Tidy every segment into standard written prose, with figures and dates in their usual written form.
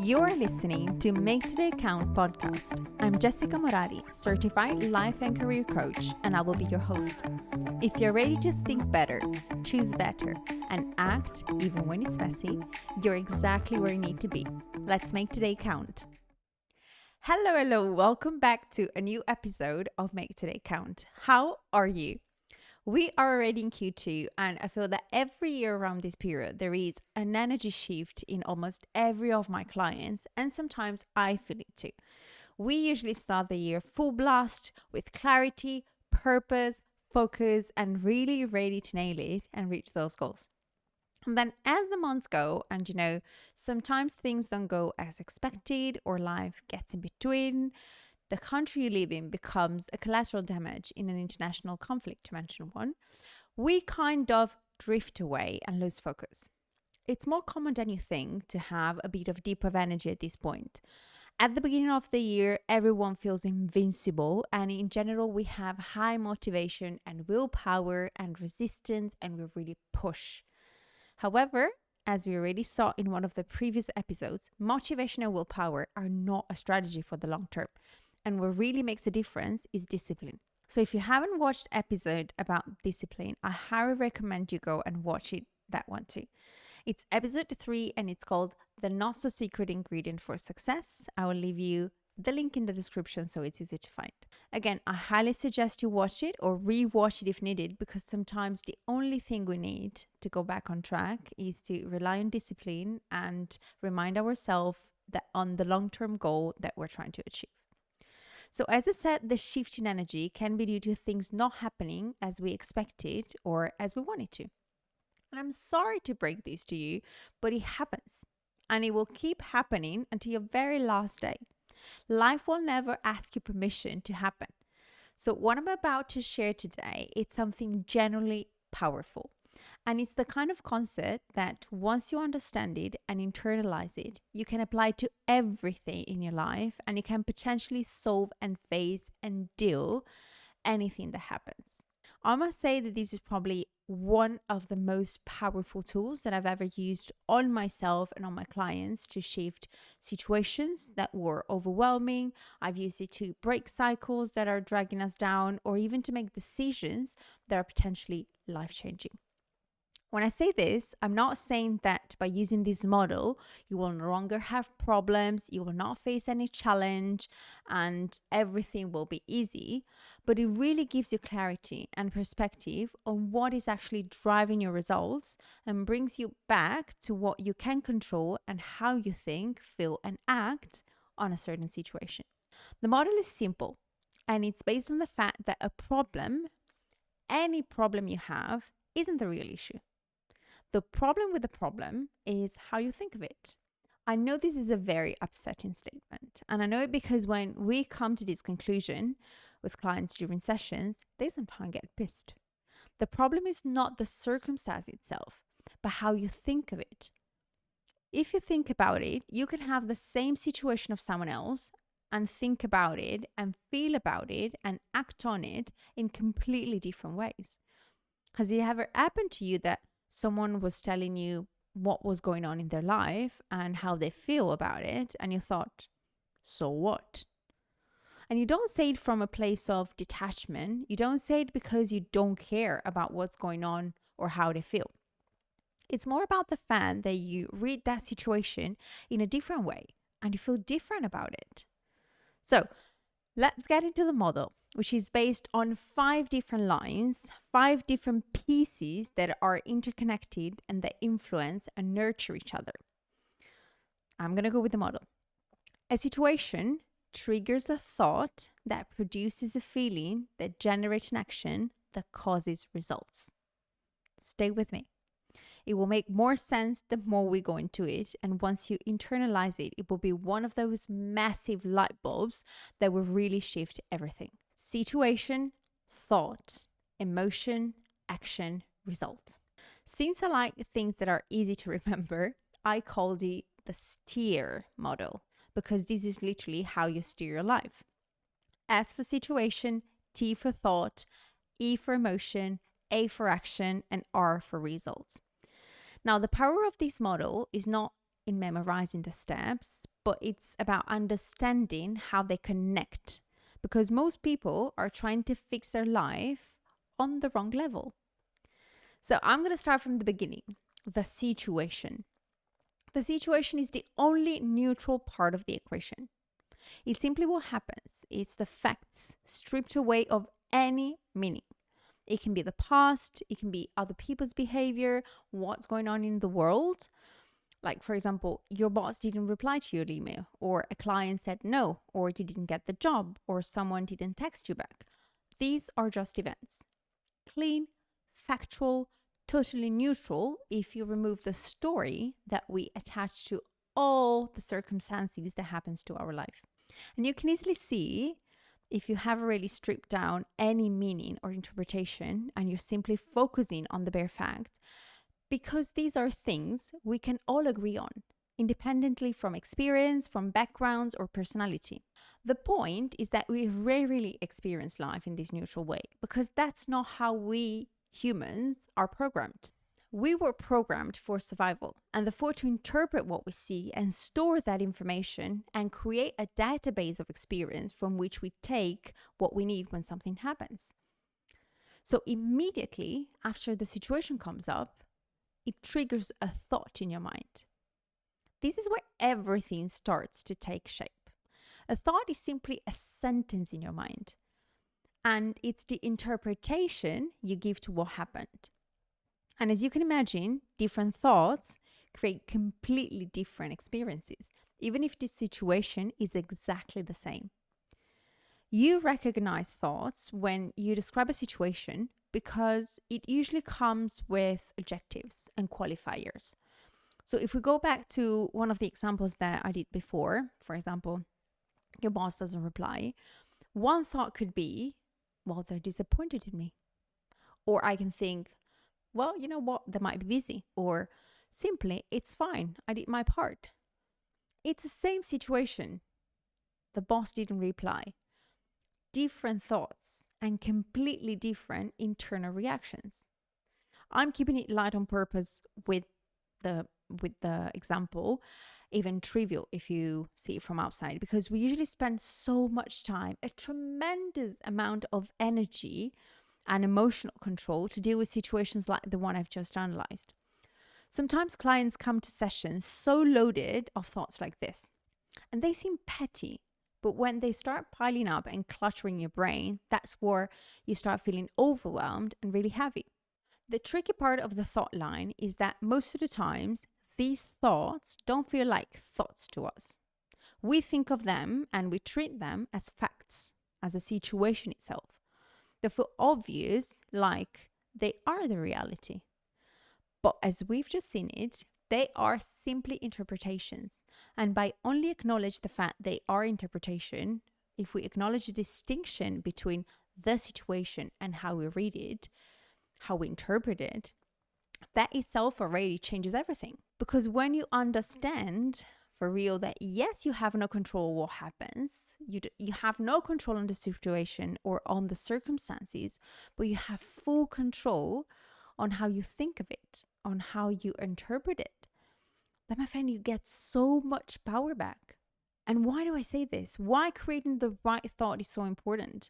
You're listening to Make Today Count podcast. I'm Jessica Morari, certified life and career coach, and I will be your host. If you're ready to think better, choose better, and act even when it's messy, you're exactly where you need to be. Let's make today count. Hello, welcome back to a new episode of Make Today Count. How are you? We are already in Q2, and I feel that every year around this period, there is an energy shift in almost every of my clients, and sometimes I feel it too. We usually start the year full blast with clarity, purpose, focus, and really ready to nail it and reach those goals. And then as the months go, and sometimes things don't go as expected or life gets in between, the country you live in becomes a collateral damage in an international conflict, to mention one, we kind of drift away and lose focus. It's more common than you think to have a bit of dip of energy at this point. At the beginning of the year, everyone feels invincible, and in general, we have high motivation and willpower and resistance, and we really push. However, as we already saw in one of the previous episodes, motivation and willpower are not a strategy for the long term. And what really makes a difference is discipline. So if you haven't watched episode about discipline, I highly recommend you go and watch that one too. It's episode 3 and it's called The Not So Secret Ingredient for Success. I will leave you the link in the description so it's easy to find. Again, I highly suggest you watch it or re-watch it if needed, because sometimes the only thing we need to go back on track is to rely on discipline and remind ourselves that on the long-term goal that we're trying to achieve. So as I said, the shift in energy can be due to things not happening as we expected or as we wanted to. And I'm sorry to break this to you, but it happens. And it will keep happening until your very last day. Life will never ask you permission to happen. So what I'm about to share today, it's something genuinely powerful. And it's the kind of concept that once you understand it and internalize it, you can apply to everything in your life, and you can potentially solve and face and deal anything that happens. I must say that this is probably one of the most powerful tools that I've ever used on myself and on my clients to shift situations that were overwhelming. I've used it to break cycles that are dragging us down, or even to make decisions that are potentially life-changing. When I say this, I'm not saying that by using this model, you will no longer have problems, you will not face any challenge, and everything will be easy. But it really gives you clarity and perspective on what is actually driving your results and brings you back to what you can control and how you think, feel, and act on a certain situation. The model is simple, and it's based on the fact that a problem, any problem you have, isn't the real issue. The problem with the problem is how you think of it. I know this is a very upsetting statement, and I know it because when we come to this conclusion with clients during sessions, they sometimes get pissed. The problem is not the circumstance itself, but how you think of it. If you think about it, you can have the same situation of someone else and think about it and feel about it and act on it in completely different ways. Has it ever happened to you that someone was telling you what was going on in their life and how they feel about it, and you thought, so what? And you don't say it from a place of detachment. You don't say it because you don't care about what's going on or how they feel. It's more about the fact that you read that situation in a different way and you feel different about it. So let's get into the model, which is based on 5 different lines, 5 different pieces that are interconnected and that influence and nurture each other. I'm going to go with the model. A situation triggers a thought that produces a feeling that generates an action that causes results. Stay with me. It will make more sense the more we go into it. And once you internalize it, it will be one of those massive light bulbs that will really shift everything. Situation, thought, emotion, action, result. Since I like things that are easy to remember, I called it the STEAR Model, because this is literally how you steer your life. S for situation, T for thought, E for emotion, A for action, and R for results. Now, the power of this model is not in memorizing the steps, but it's about understanding how they connect, because most people are trying to fix their life on the wrong level. So I'm going to start from the beginning. The situation. The situation is the only neutral part of the equation. It's simply what happens. It's the facts stripped away of any meaning. It can be the past, it can be other people's behavior, what's going on in the world. Like, for example, your boss didn't reply to your email, or a client said no, or you didn't get the job, or someone didn't text you back. These are just events. Clean, factual, totally neutral if you remove the story that we attach to all the circumstances that happens to our life. And you can easily see if you have already stripped down any meaning or interpretation and you're simply focusing on the bare fact, because these are things we can all agree on, independently from experience, from backgrounds, or personality. The point is that we rarely experience life in this neutral way, because that's not how we humans are programmed. We were programmed for survival and therefore to interpret what we see and store that information and create a database of experience from which we take what we need when something happens. So immediately after the situation comes up, it triggers a thought in your mind. This is where everything starts to take shape. A thought is simply a sentence in your mind, and it's the interpretation you give to what happened. And as you can imagine, different thoughts create completely different experiences, even if the situation is exactly the same. You recognize thoughts when you describe a situation because it usually comes with adjectives and qualifiers. So if we go back to one of the examples that I did before, for example, your boss doesn't reply, one thought could be, well, they're disappointed in me. Or I can think, well, you know what, they might be busy. Or simply, it's fine, I did my part. It's the same situation. The boss didn't reply. Different thoughts and completely different internal reactions. I'm keeping it light on purpose with the example, even trivial if you see it from outside, because we usually spend so much time, a tremendous amount of energy and emotional control to deal with situations like the one I've just analyzed. Sometimes clients come to sessions so loaded of thoughts like this, and they seem petty, but when they start piling up and cluttering your brain, that's where you start feeling overwhelmed and really heavy. The tricky part of the thought line is that most of the times, these thoughts don't feel like thoughts to us. We think of them and we treat them as facts, as a situation itself. They feel obvious, like they are the reality. But as we've just seen it, they are simply interpretations. And by only acknowledge the fact they are interpretation, if we acknowledge the distinction between the situation and how we read it, how we interpret it, that itself already changes everything. Because when you understand for real that yes, you have no control what happens, you have no control on the situation or on the circumstances, but you have full control on how you think of it, on how you interpret it, then my friend, you get so much power back. And why do I say this? Why creating the right thought is so important?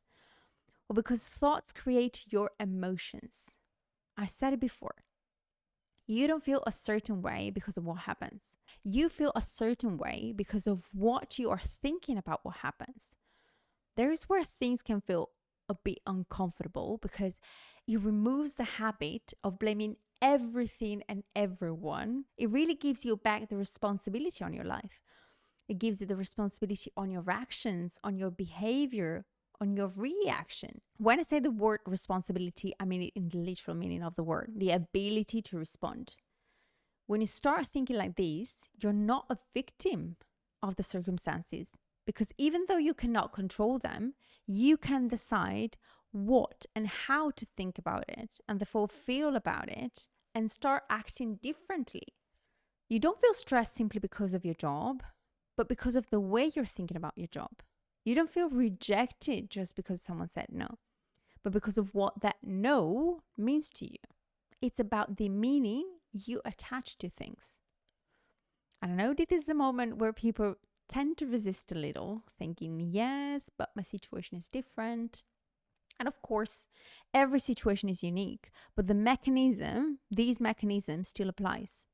Well, because thoughts create your emotions. I said it before. You don't feel a certain way because of what happens. You feel a certain way because of what you are thinking about what happens. There is where things can feel a bit uncomfortable because it removes the habit of blaming everything and everyone. It really gives you back the responsibility on your life. It gives you the responsibility on your actions, on your behavior, on your reaction. When I say the word responsibility, I mean it in the literal meaning of the word, the ability to respond. When you start thinking like this, you're not a victim of the circumstances, because even though you cannot control them, you can decide what and how to think about it and therefore feel about it and start acting differently. You don't feel stressed simply because of your job, but because of the way you're thinking about your job. You don't feel rejected just because someone said no, but because of what that no means to you. It's about the meaning you attach to things. I don't know, this is the moment where people tend to resist a little, thinking, yes, but my situation is different. And of course, every situation is unique, but these mechanisms still applies.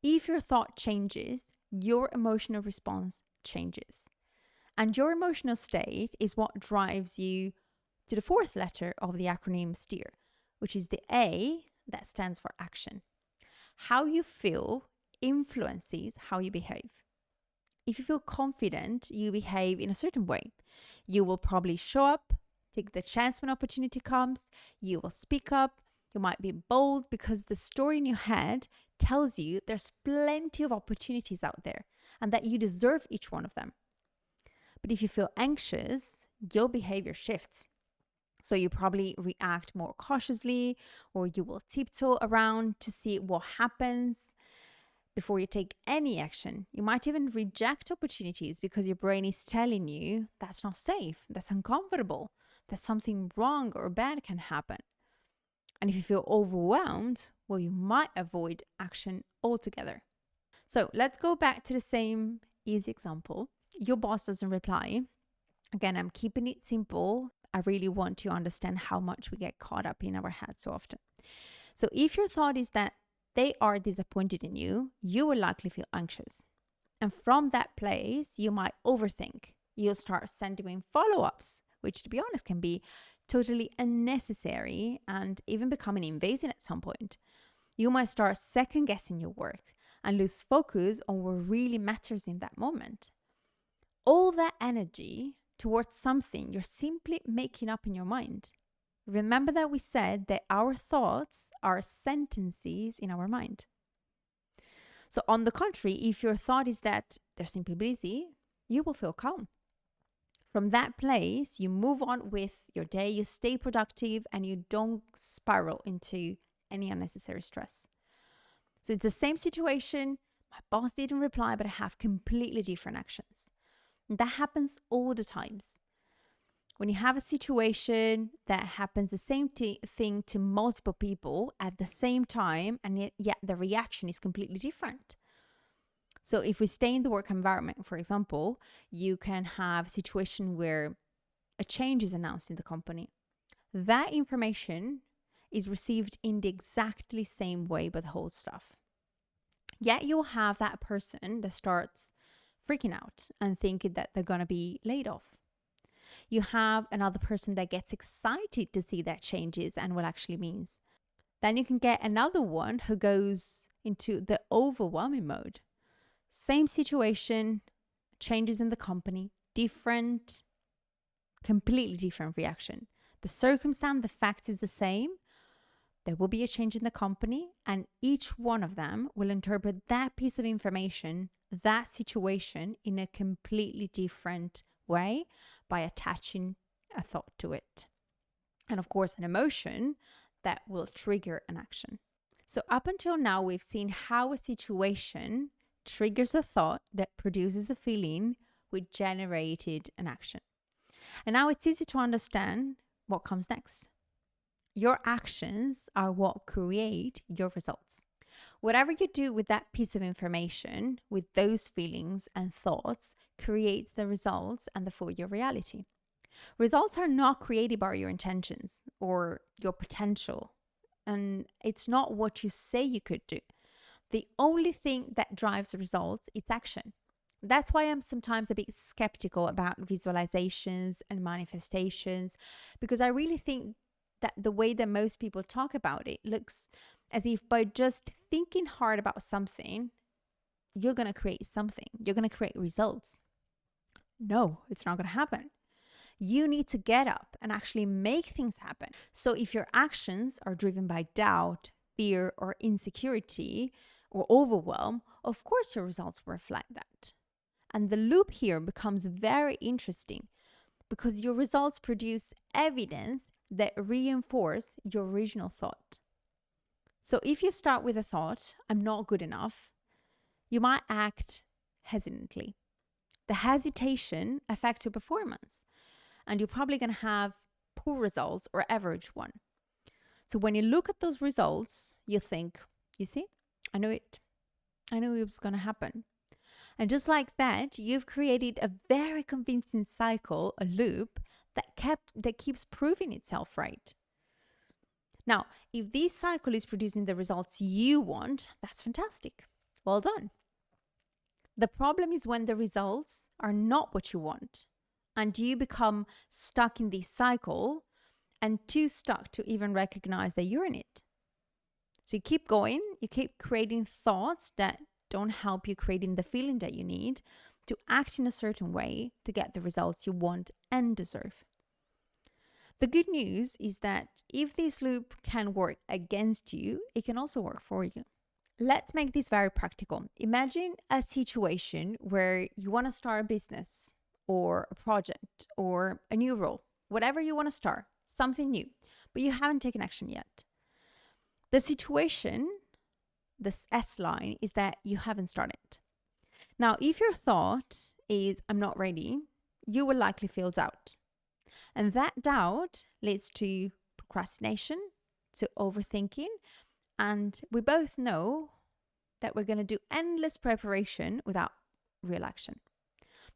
If your thought changes, your emotional response changes. And your emotional state is what drives you to the fourth letter of the acronym STEAR, which is the A that stands for action. How you feel influences how you behave. If you feel confident, you behave in a certain way. You will probably show up, take the chance when opportunity comes, you will speak up, you might be bold because the story in your head tells you there's plenty of opportunities out there and that you deserve each one of them. But if you feel anxious, your behavior shifts. So you probably react more cautiously, or you will tiptoe around to see what happens before you take any action. You might even reject opportunities because your brain is telling you that's not safe, that's uncomfortable, that something wrong or bad can happen. And if you feel overwhelmed, well, you might avoid action altogether. So let's go back to the same easy example. Your boss doesn't reply. Again, I'm keeping it simple. I really want to understand how much we get caught up in our heads so often. So if your thought is that they are disappointed in you, you will likely feel anxious. And from that place, you might overthink. You'll start sending follow-ups, which to be honest can be totally unnecessary and even becoming invasive at some point. You might start second guessing your work and lose focus on what really matters in that moment. All that energy towards something you're simply making up in your mind. Remember that we said that our thoughts are sentences in our mind. So on the contrary, if your thought is that they're simply busy, you will feel calm. From that place, you move on with your day, you stay productive, and you don't spiral into any unnecessary stress. So it's the same situation. My boss didn't reply, but I have completely different actions. And that happens all the times. When you have a situation that happens the same thing to multiple people at the same time, and yet the reaction is completely different. So if we stay in the work environment, for example, you can have a situation where a change is announced in the company. That information is received in the exactly same way by the whole staff. Yet you'll have that person that starts freaking out and thinking that they're going to be laid off. You have another person that gets excited to see that changes and what actually means. Then you can get another one who goes into the overwhelming mode. Same situation, changes in the company, completely different reaction. The circumstance, the fact is the same. There will be a change in the company, and each one of them will interpret that piece of information, that situation, in a completely different way by attaching a thought to it. And of course, an emotion that will trigger an action. So up until now, we've seen how a situation triggers a thought that produces a feeling which generated an action. And now it's easy to understand what comes next. Your actions are what create your results. Whatever you do with that piece of information, with those feelings and thoughts, creates the results and therefore your reality. Results are not created by your intentions or your potential, and it's not what you say you could do. The only thing that drives results is action. That's why I'm sometimes a bit skeptical about visualizations and manifestations, because I really think that the way that most people talk about it looks as if by just thinking hard about something, you're going to create something. You're going to create results. No, it's not going to happen. You need to get up and actually make things happen. So if your actions are driven by doubt, fear, or insecurity, or overwhelm, of course your results will reflect that. And the loop here becomes very interesting because your results produce evidence that reinforce your original thought. So if you start with a thought, I'm not good enough, you might act hesitantly. The hesitation affects your performance, and you're probably going to have poor results or average one. So when you look at those results, you think, you see, I knew it. I knew it was going to happen. And just like that, you've created a very convincing cycle, a loop that keeps proving itself right. Now, if this cycle is producing the results you want, that's fantastic. Well done. The problem is when the results are not what you want and you become stuck in this cycle and too stuck to even recognize that you're in it. So you keep going, you keep creating thoughts that don't help you creating the feeling that you need to act in a certain way to get the results you want and deserve. The good news is that if this loop can work against you, it can also work for you. Let's make this very practical. Imagine a situation where you want to start a business or a project or a new role, whatever you want to start, something new, but you haven't taken action yet. The situation, this S line, is that you haven't started. Now, if your thought is, I'm not ready, you will likely feel doubt. And that doubt leads to procrastination, to overthinking. And we both know that we're going to do endless preparation without real action.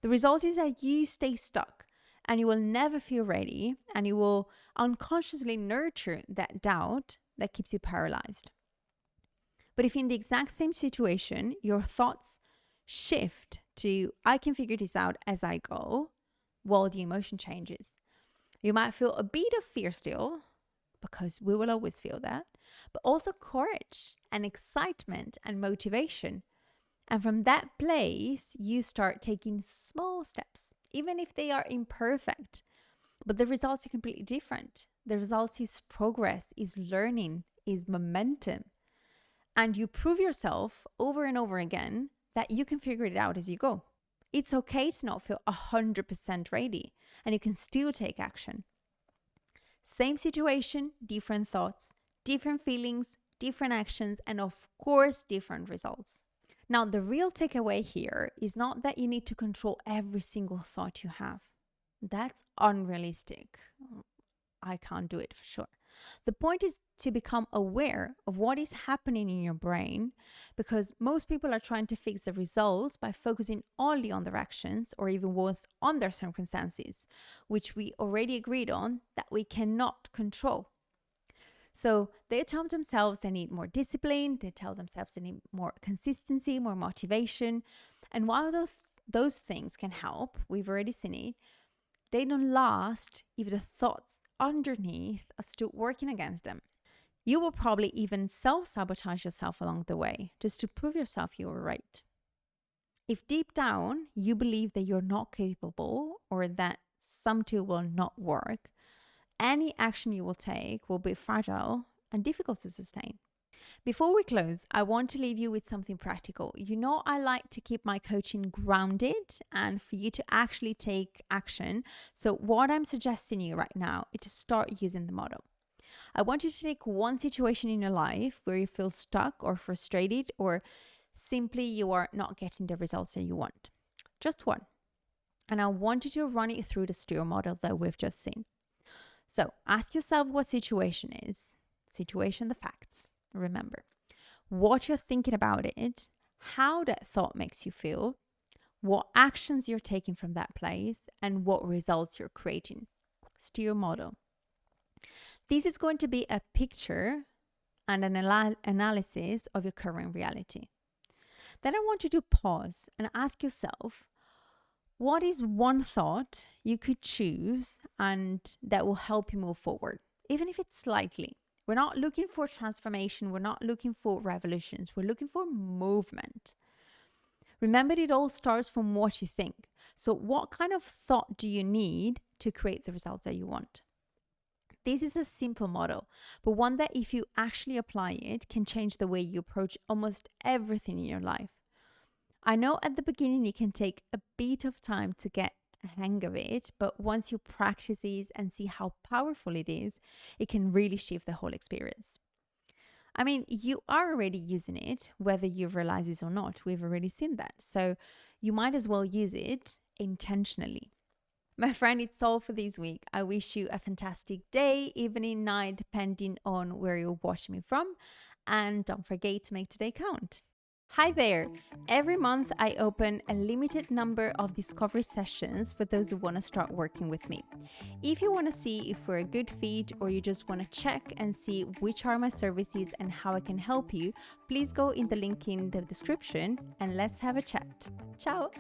The result is that you stay stuck and you will never feel ready, and you will unconsciously nurture that doubt that keeps you paralyzed. But if in the exact same situation, your thoughts shift to, I can figure this out as I go, well, the emotion changes. You might feel a bit of fear still, because we will always feel that, but also courage and excitement and motivation. And from that place, you start taking small steps, even if they are imperfect. But the results are completely different. The results is progress, is learning, is momentum. And you prove yourself over and over again that you can figure it out as you go. It's okay to not feel 100% ready, and you can still take action. Same situation, different thoughts, different feelings, different actions, and of course, different results. Now, the real takeaway here is not that you need to control every single thought you have. That's unrealistic. I can't do it for sure. The point is to become aware of what is happening in your brain, because most people are trying to fix the results by focusing only on their actions, or even worse, on their circumstances, which we already agreed on that we cannot control. So they tell themselves they need more discipline, they tell themselves they need more consistency, more motivation. And while those things can help, we've already seen it, they don't last if the thoughts underneath are still working against them. You will probably even self-sabotage yourself along the way just to prove yourself you were right. If deep down you believe that you're not capable or that some tool will not work, any action you will take will be fragile and difficult to sustain. Before we close, I want to leave you with something practical. You know, I like to keep my coaching grounded and for you to actually take action. So what I'm suggesting you right now is to start using the model. I want you to take one situation in your life where you feel stuck or frustrated, or simply you are not getting the results that you want. Just one. And I want you to run it through the STEAR model that we've just seen. So ask yourself what situation is. Situation, the facts. Remember what you're thinking about it, how that thought makes you feel, what actions you're taking from that place, and what results you're creating. STEAR model. This is going to be a picture and an analysis of your current reality. Then I want you to pause and ask yourself, what is one thought you could choose and that will help you move forward, even if it's slightly? We're not looking for transformation. We're not looking for revolutions. We're looking for movement. Remember, it all starts from what you think. So what kind of thought do you need to create the results that you want? This is a simple model, but one that if you actually apply it can change the way you approach almost everything in your life. I know at the beginning it can take a bit of time to get a hang of it, but once you practice it and see how powerful it is, it can really shift the whole experience. I mean, you are already using it, whether you realize it or not. We've already seen that. So you might as well use it intentionally. My friend, it's all for this week. I wish you a fantastic day, evening, night, depending on where you're watching me from. And don't forget to make today count. Hi there! Every month I open a limited number of discovery sessions for those who want to start working with me. If you want to see if we're a good fit or you just want to check and see which are my services and how I can help you, please go in the link in the description and let's have a chat. Ciao!